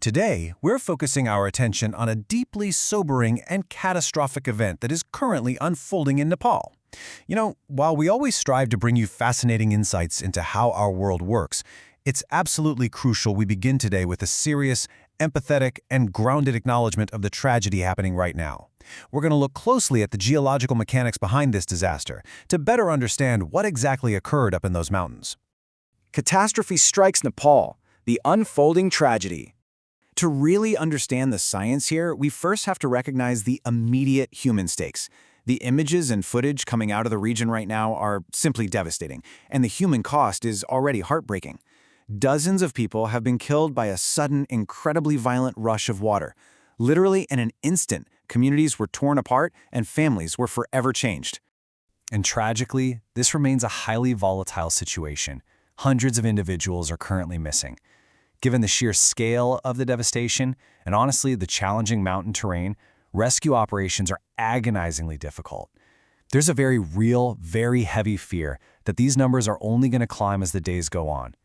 Today, we're focusing our attention on a deeply sobering and catastrophic event that is currently unfolding in Nepal. While we always strive to bring you fascinating insights into how our world works, it's absolutely crucial we begin today with a serious, empathetic, and grounded acknowledgement of the tragedy happening right now. We're going to look closely at the geological mechanics behind this disaster to better understand what exactly occurred up in those mountains. Catastrophe strikes Nepal, the unfolding tragedy. To really understand the science here, we first have to recognize the immediate human stakes. The images and footage coming out of the region right now are simply devastating, and the human cost is already heartbreaking. Dozens of people have been killed by a sudden, incredibly violent rush of water. Literally in an instant, communities were torn apart and families were forever changed. And tragically, this remains a highly volatile situation. Hundreds of individuals are currently missing. Given the sheer scale of the devastation, and honestly the challenging mountain terrain, rescue operations are agonizingly difficult. There's a very real, very heavy fear that these numbers are only going to climb as the days go on.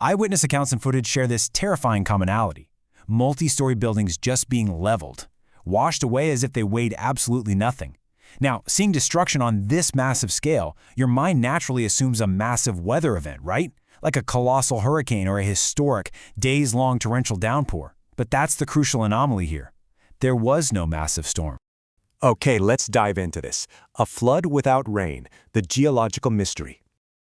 Eyewitness accounts and footage share this terrifying commonality. Multi-story buildings just being leveled, washed away as if they weighed absolutely nothing. Now, seeing destruction on this massive scale, your mind naturally assumes a massive weather event, right? Like a colossal hurricane or a historic, days-long torrential downpour. But that's the crucial anomaly here. There was no massive storm. Okay, let's dive into this. A flood without rain, the geological mystery.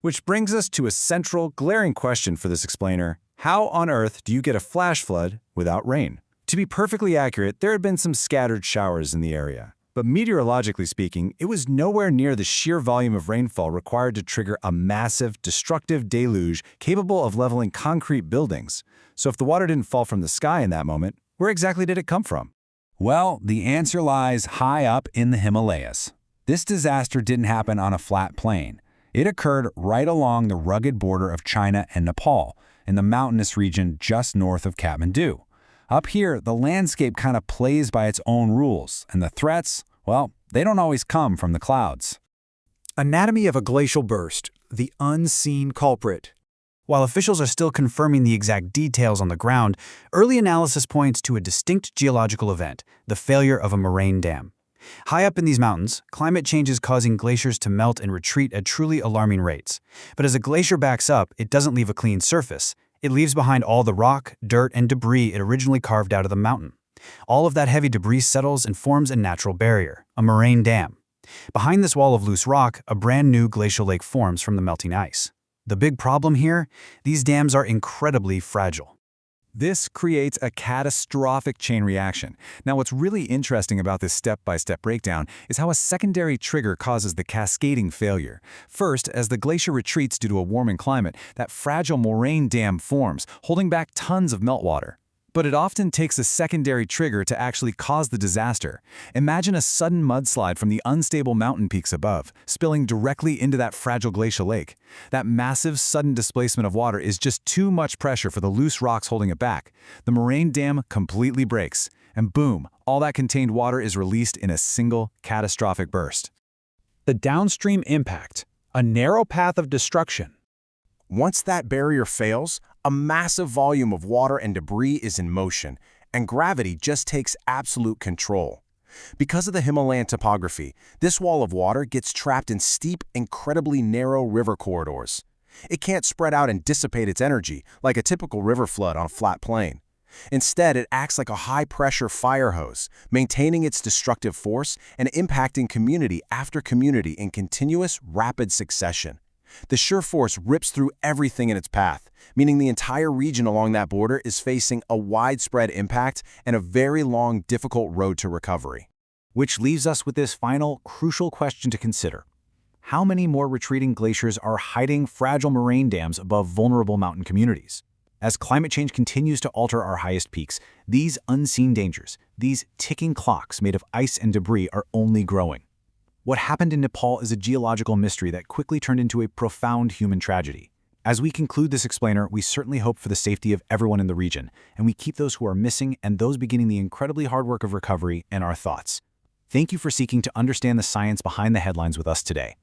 Which brings us to a central, glaring question for this explainer. How on earth do you get a flash flood without rain? To be perfectly accurate, there had been some scattered showers in the area. But meteorologically speaking, it was nowhere near the sheer volume of rainfall required to trigger a massive, destructive deluge capable of leveling concrete buildings. So if the water didn't fall from the sky in that moment, where exactly did it come from? Well, the answer lies high up in the Himalayas. This disaster didn't happen on a flat plain. It occurred right along the rugged border of China and Nepal, in the mountainous region just north of Kathmandu. Up here, the landscape kind of plays by its own rules, and the threats, well, they don't always come from the clouds. Anatomy of a glacial burst, the unseen culprit. While officials are still confirming the exact details on the ground, early analysis points to a distinct geological event, the failure of a moraine dam. High up in these mountains, climate change is causing glaciers to melt and retreat at truly alarming rates. But as a glacier backs up, it doesn't leave a clean surface. It leaves behind all the rock, dirt, and debris it originally carved out of the mountain. All of that heavy debris settles and forms a natural barrier, a moraine dam. Behind this wall of loose rock, a brand new glacial lake forms from the melting ice. The big problem here? These dams are incredibly fragile. This creates a catastrophic chain reaction. Now, what's really interesting about this step-by-step breakdown is how a secondary trigger causes the cascading failure. First, as the glacier retreats due to a warming climate, that fragile moraine dam forms, holding back tons of meltwater. But it often takes a secondary trigger to actually cause the disaster. Imagine a sudden mudslide from the unstable mountain peaks above, spilling directly into that fragile glacial lake. That massive sudden displacement of water is just too much pressure for the loose rocks holding it back. The moraine dam completely breaks, and boom, all that contained water is released in a single catastrophic burst. The downstream impact, a narrow path of destruction. Once that barrier fails, a massive volume of water and debris is in motion, and gravity just takes absolute control. Because of the Himalayan topography, this wall of water gets trapped in steep, incredibly narrow river corridors. It can't spread out and dissipate its energy like a typical river flood on a flat plain. Instead, it acts like a high-pressure fire hose, maintaining its destructive force and impacting community after community in continuous, rapid succession. The sheer force rips through everything in its path, meaning the entire region along that border is facing a widespread impact and a very long, difficult road to recovery. Which leaves us with this final, crucial question to consider. How many more retreating glaciers are hiding fragile moraine dams above vulnerable mountain communities? As climate change continues to alter our highest peaks, these unseen dangers, these ticking clocks made of ice and debris are only growing. What happened in Nepal is a geological mystery that quickly turned into a profound human tragedy. As we conclude this explainer, we certainly hope for the safety of everyone in the region, and we keep those who are missing and those beginning the incredibly hard work of recovery in our thoughts. Thank you for seeking to understand the science behind the headlines with us today.